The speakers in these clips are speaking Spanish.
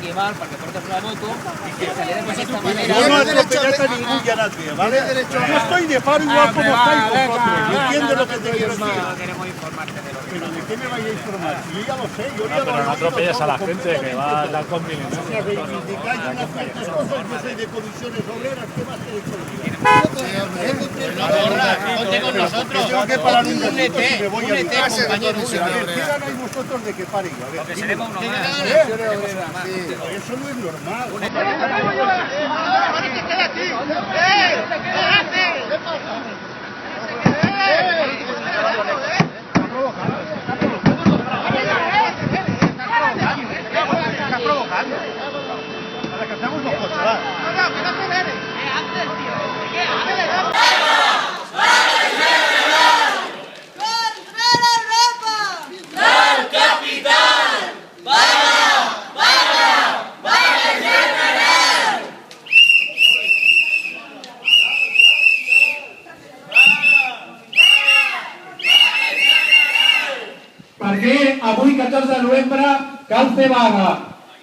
llevar perquè portes una moto i que aceleres d'aquesta manera... Yo no atropellas a ningún Yanatria, ¿vale? Yo estoy de paro igual como estáis vosotros. ¿Entiendes lo que te quiero decir? Queremos informarte de lo que... ¿Pero de qué me vais a informar? Si yo ya lo sé, yo ya lo Pero no atropelles a la gente que va a dar con Si reivindicáis unas ciertas cosas, yo soy de comisiones obreras, ¿qué más queréis que os diga? Ponte con nosotros. Tengo que parar un Un ratito si me voy a mi casa. compañero. A ver, ¿qué ganáis vosotros de que pare yo? A ver, Porque dime. seremos uno más. Pero eso no es normal. Está provocando. Para que hacemos los coches, va. No, que no se debe. Antes, tío. Perquè avui, 14 de novembre, cal fer vaga.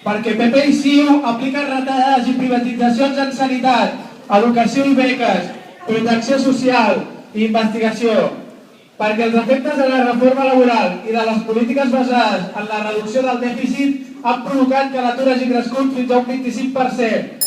Perquè PP i CiU apliquen retallades i privatitzacions en sanitat, educació i beques, protecció social i investigació. Perquè els efectes de la reforma laboral i de les polítiques basades en la reducció del dèficit han provocat que l'atur hagi crescut fins a un 25%.